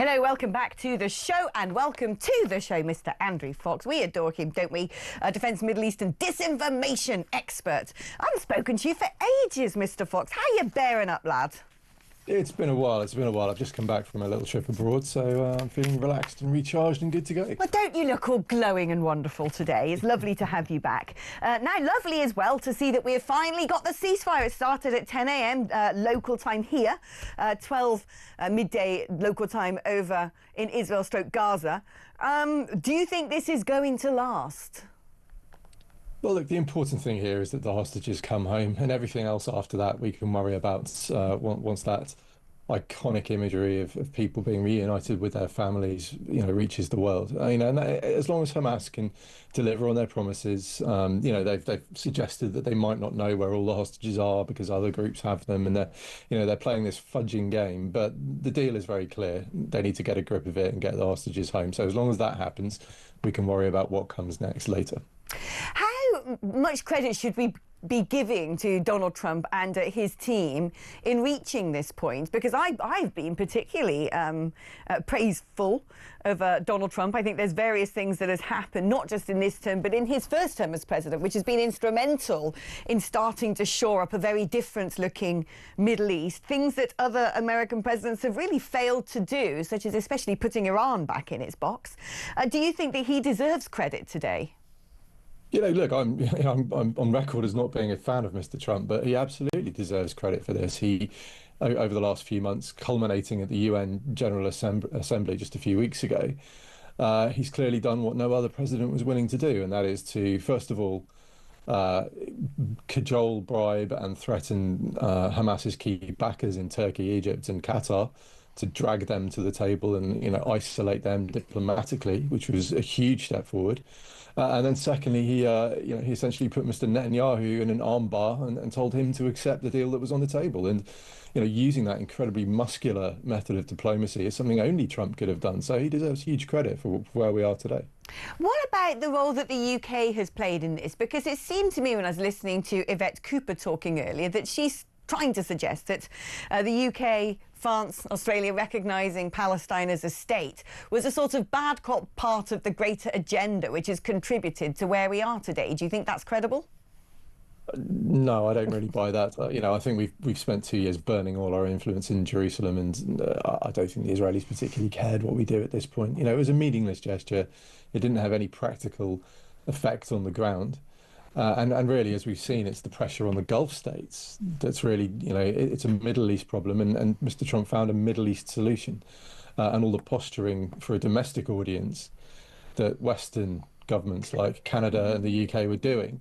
Hello, welcome back to the show, and welcome to the show, Mr. Andrew Fox. We adore him, don't we? Defence Middle Eastern disinformation expert. I haven't spoken to you for ages, Mr. Fox. How you bearing up, lad? It's been a while. I've just come back from a little trip abroad, so I'm feeling relaxed and recharged and good to go. Well, don't you look all glowing and wonderful today? It's lovely to have you back. Now, lovely as well to see that we have finally got the ceasefire. It started at 10 a.m. Local time here, 12 midday local time over in Israel / Gaza. Do you think this is going to last? Well, look, the important thing here is that the hostages come home, and everything else after that we can worry about once that iconic imagery of people being reunited with their families, reaches the world. And as long as Hamas can deliver on their promises, they've suggested that they might not know where all the hostages are because other groups have them, and they're playing this fudging game. But the deal is very clear: they need to get a grip of it and get the hostages home. So as long as that happens, we can worry about what comes next later. How much credit should we be giving to Donald Trump and his team in reaching this point? Because I've been particularly praiseful of Donald Trump. I think there's various things that has happened, not just in this term, but in his first term as president, which has been instrumental in starting to shore up a very different-looking Middle East, things that other American presidents have really failed to do, such as especially putting Iran back in its box. Do you think that he deserves credit today? Look, I'm on record as not being a fan of Mr. Trump, but he absolutely deserves credit for this. He, over the last few months, culminating at the UN General Assembly just a few weeks ago, he's clearly done what no other president was willing to do, and that is to, first of all, cajole, bribe, and threaten Hamas's key backers in Turkey, Egypt, and Qatar to drag them to the table and isolate them diplomatically, which was a huge step forward. And then secondly, he essentially put Mr. Netanyahu in an armbar and told him to accept the deal that was on the table. And using that incredibly muscular method of diplomacy is something only Trump could have done. So he deserves huge credit for where we are today. What about the role that the UK has played in this? Because it seemed to me when I was listening to Yvette Cooper talking earlier that she's trying to suggest that the UK, France, Australia recognising Palestine as a state was a sort of bad cop part of the greater agenda which has contributed to where we are today. Do you think that's credible? No, I don't really buy that. I think we've spent 2 years burning all our influence in Jerusalem, and I don't think the Israelis particularly cared what we do at this point. It was a meaningless gesture. It didn't have any practical effect on the ground. And really, as we've seen, it's the pressure on the Gulf states that's really, it's a Middle East problem. And Mr. Trump found a Middle East solution. And all the posturing for a domestic audience that Western governments like Canada and the UK were doing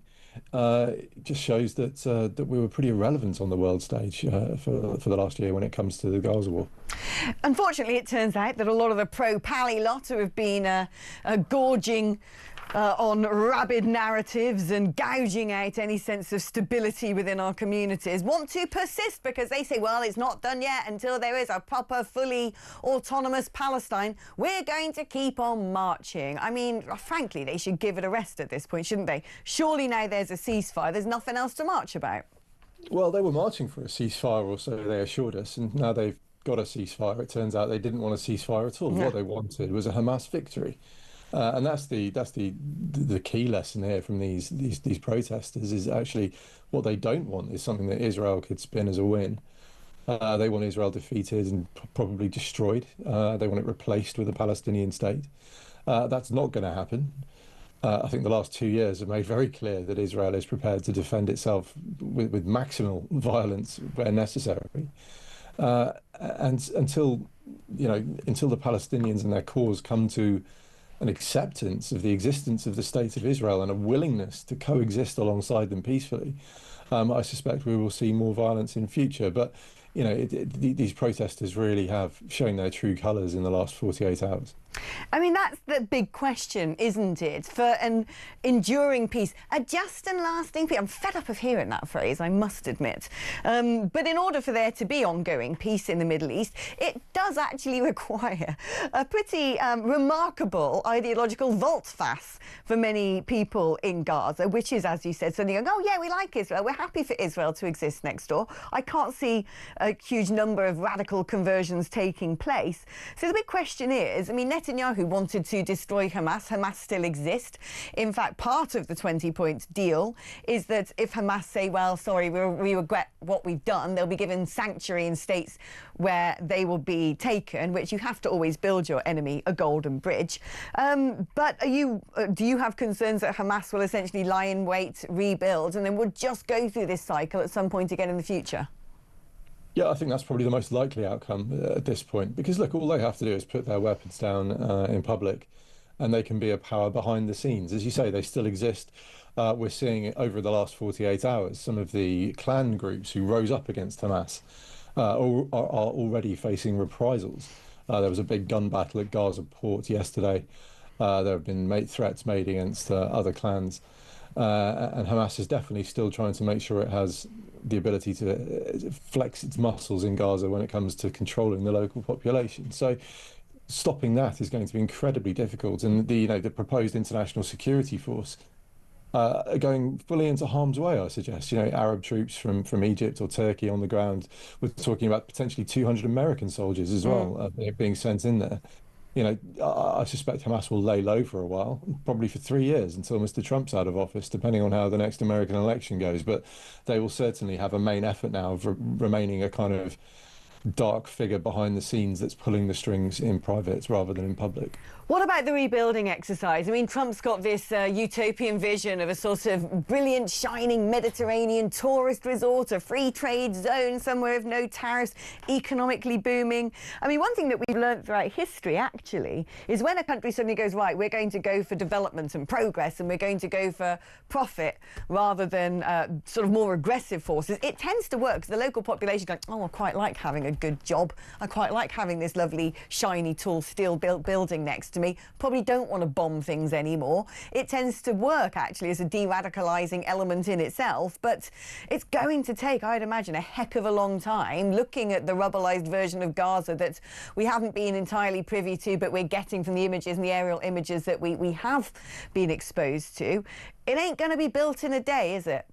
just shows that we were pretty irrelevant on the world stage for the last year when it comes to the Gaza war. Unfortunately, it turns out that a lot of the pro-Pally lot who have been gorging on rabid narratives and gouging out any sense of stability within our communities want to persist because they say, well, it's not done yet until there is a proper, fully autonomous Palestine. We're going to keep on marching. I mean, frankly, they should give it a rest at this point, shouldn't they? Surely now there's a ceasefire, there's nothing else to march about. Well, they were marching for a ceasefire, or so they assured us, and now they've got a ceasefire. It turns out they didn't want a ceasefire at all. No. What they wanted was a Hamas victory. And that's the key lesson here from these protesters, is actually what they don't want is something that Israel could spin as a win. They want Israel defeated and probably destroyed. They want it replaced with a Palestinian state. That's not going to happen. I think the last 2 years have made very clear that Israel is prepared to defend itself with maximal violence where necessary. And until the Palestinians and their cause come to an acceptance of the existence of the state of Israel and a willingness to coexist alongside them peacefully, I suspect we will see more violence in future. But these protesters really have shown their true colours in the last 48 hours. I mean, that's the big question, isn't it? For an enduring peace, a just and lasting peace. I'm fed up of hearing that phrase, I must admit. But in order for there to be ongoing peace in the Middle East, it does actually require a pretty remarkable ideological volte-face for many people in Gaza, which is, as you said, suddenly going, oh, yeah, we like Israel. We're happy for Israel to exist next door. I can't see a huge number of radical conversions taking place. So the big question is, I mean, Netanyahu wanted to destroy Hamas. Hamas still exists. In fact, part of the 20-point deal is that if Hamas say, well, sorry, we regret what we've done, they'll be given sanctuary in states where they will be taken, which you have to always build your enemy a golden bridge. But do you have concerns that Hamas will essentially lie in wait, rebuild, and then would just go through this cycle at some point again in the future? Yeah, I think that's probably the most likely outcome at this point, because look, all they have to do is put their weapons down in public, and they can be a power behind the scenes. As you say, they still exist. We're seeing over the last 48 hours some of the clan groups who rose up against Hamas are already facing reprisals. There was a big gun battle at Gaza port yesterday. There have been threats made against other clans. And Hamas is definitely still trying to make sure it has the ability to flex its muscles in Gaza when it comes to controlling the local population. So stopping that is going to be incredibly difficult. And the proposed international security force are going fully into harm's way, I suggest. Arab troops from Egypt or Turkey on the ground. We're talking about potentially 200 American soldiers as well being sent in there. I suspect Hamas will lay low for a while, probably for 3 years until Mr. Trump's out of office, depending on how the next American election goes. But they will certainly have a main effort now of remaining a kind of dark figure behind the scenes that's pulling the strings in private rather than in public. What about the rebuilding exercise? I mean, Trump's got this utopian vision of a sort of brilliant, shining Mediterranean tourist resort, a free trade zone somewhere of no tariffs, economically booming. I mean, one thing that we've learned throughout history, actually, is when a country suddenly goes, right, we're going to go for development and progress and we're going to go for profit rather than sort of more aggressive forces, it tends to work because the local population goes, oh, I quite like having a good job. I quite like having this lovely, shiny, tall steel building next to me. Probably don't want to bomb things anymore. It tends to work, actually, as a de-radicalising element in itself, but it's going to take, I'd imagine, a heck of a long time, looking at the rubberised version of Gaza that we haven't been entirely privy to, but we're getting from the images and the aerial images that we have been exposed to. It ain't going to be built in a day, is it?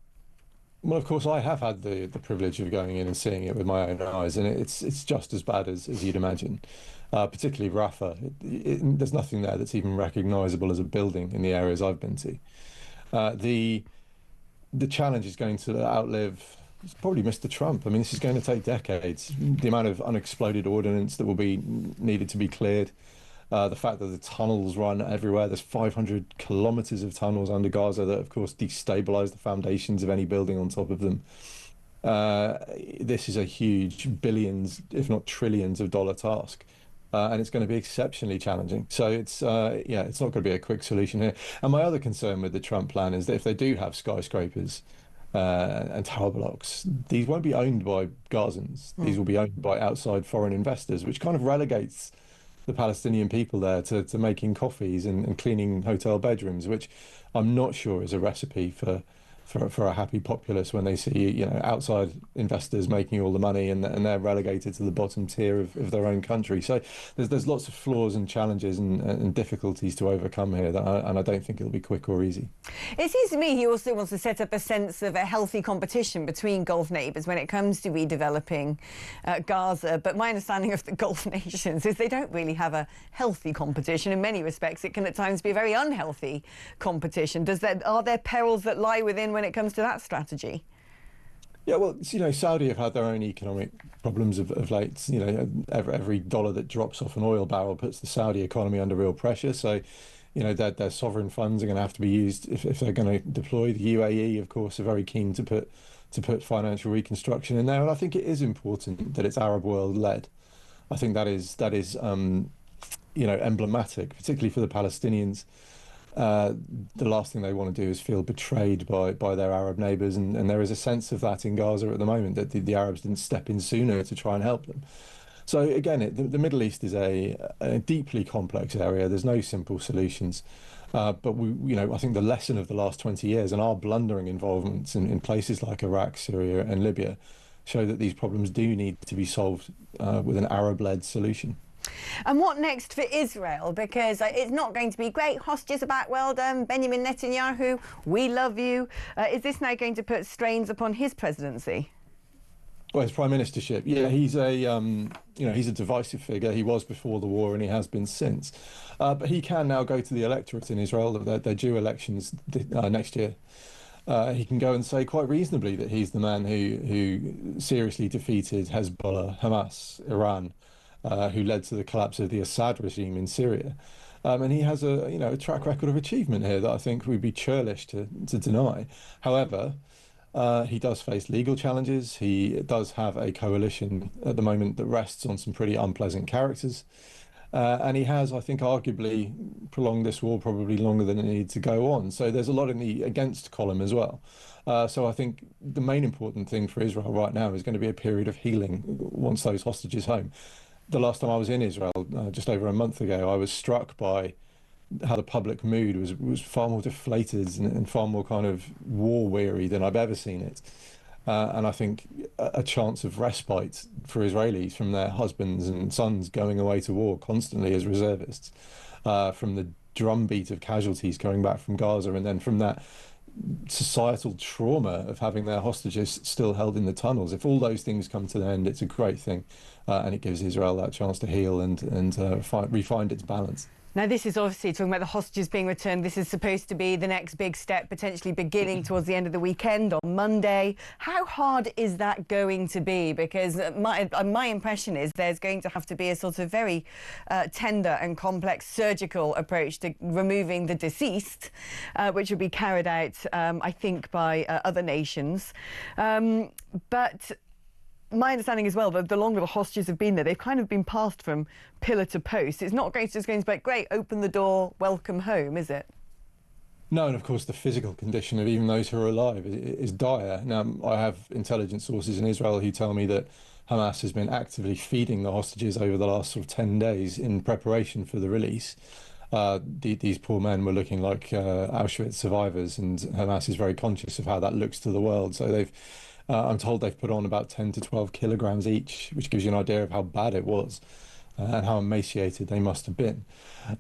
Well, of course, I have had the privilege of going in and seeing it with my own eyes, and it's just as bad as you'd imagine. Particularly Rafah. There's nothing there that's even recognisable as a building in the areas I've been to. The challenge is going to outlive probably Mr. Trump. I mean, this is going to take decades. The amount of unexploded ordnance that will be needed to be cleared. The fact that the tunnels run everywhere. There's 500 kilometres of tunnels under Gaza that, of course, destabilise the foundations of any building on top of them. This is a huge billions, if not trillions of dollar task. And it's going to be exceptionally challenging. So it's not going to be a quick solution here. And my other concern with the Trump plan is that if they do have skyscrapers and tower blocks, these won't be owned by Gazans. These will be owned by outside foreign investors, which kind of relegates the Palestinian people there to making coffees and cleaning hotel bedrooms, which I'm not sure is a recipe for a happy populace when they see outside investors making all the money and they're relegated to the bottom tier of their own country. So there's lots of flaws and challenges and difficulties to overcome here, and I don't think it'll be quick or easy. It seems to me he also wants to set up a sense of a healthy competition between Gulf neighbours when it comes to redeveloping Gaza. But my understanding of the Gulf nations is they don't really have a healthy competition. In many respects, it can at times be a very unhealthy competition. Are there perils that lie within when it comes to that strategy? Yeah, well, Saudi have had their own economic problems of late. Every dollar that drops off an oil barrel puts the Saudi economy under real pressure. So, their sovereign funds are going to have to be used if they're going to deploy. The UAE, of course, are very keen to put financial reconstruction in there, and I think it is important that it's Arab world led. I think that is emblematic, particularly for the Palestinians. The last thing they want to do is feel betrayed by their Arab neighbours, and there is a sense of that in Gaza at the moment, that the Arabs didn't step in sooner to try and help them. So again, the Middle East is a deeply complex area. There's no simple solutions. But I think the lesson of the last 20 years and our blundering involvements in places like Iraq, Syria, and Libya show that these problems do need to be solved with an Arab-led solution. And what next for Israel? Because it's not going to be great. Hostages are back. Well done, Benjamin Netanyahu. We love you. Is this now going to put strains upon his presidency? Well, his prime ministership, yeah, he's a divisive figure. He was before the war, and he has been since. But he can now go to the electorate in Israel. They're due elections next year. He can go and say quite reasonably that he's the man who seriously defeated Hezbollah, Hamas, Iran, who led to the collapse of the Assad regime in Syria. And he has a track record of achievement here that I think we'd be churlish to deny. However, he does face legal challenges. He does have a coalition at the moment that rests on some pretty unpleasant characters. And he has, I think, arguably prolonged this war probably longer than it needed to go on. So there's a lot in the against column as well. So I think the main important thing for Israel right now is going to be a period of healing once those hostages home. The last time I was in Israel, just over a month ago, I was struck by how the public mood was far more deflated and far more kind of war weary than I've ever seen it. And I think a chance of respite for Israelis from their husbands and sons going away to war constantly as reservists, from the drumbeat of casualties coming back from Gaza, and then from that societal trauma of having their hostages still held in the tunnels. If all those things come to an end, it's a great thing, and it gives Israel that chance to heal and refind its balance. Now, this is obviously talking about the hostages being returned. This is supposed to be the next big step, potentially beginning towards the end of the weekend on Monday. How hard is that going to be? Because my impression is there's going to have to be a sort of very tender and complex surgical approach to removing the deceased, which will be carried out, I think, by other nations. But my understanding as well, that the longer the hostages have been there, they've kind of been passed from pillar to post. It's not just going to be like, great, open the door, welcome home, is it? No, and of course the physical condition of even those who are alive is dire. Now, I have intelligence sources in Israel who tell me that Hamas has been actively feeding the hostages over the last sort of 10 days in preparation for the release. These poor men were looking like Auschwitz survivors, and Hamas is very conscious of how that looks to the world. So I'm told they've put on about 10 to 12 kilograms each, which gives you an idea of how bad it was and how emaciated they must have been.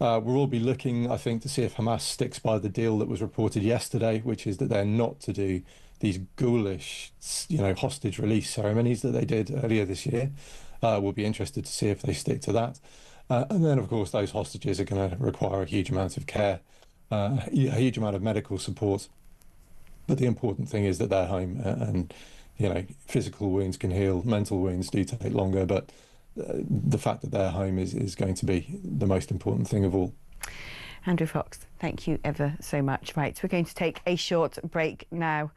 We'll all be looking, I think, to see if Hamas sticks by the deal that was reported yesterday, which is that they're not to do these ghoulish, hostage release ceremonies that they did earlier this year. We'll be interested to see if they stick to that. And then, of course, those hostages are going to require a huge amount of care, a huge amount of medical support. But the important thing is that they're home, and physical wounds can heal, mental wounds do take longer, but the fact that they're home is going to be the most important thing of all. Andrew Fox, thank you ever so much. Right, we're going to take a short break now.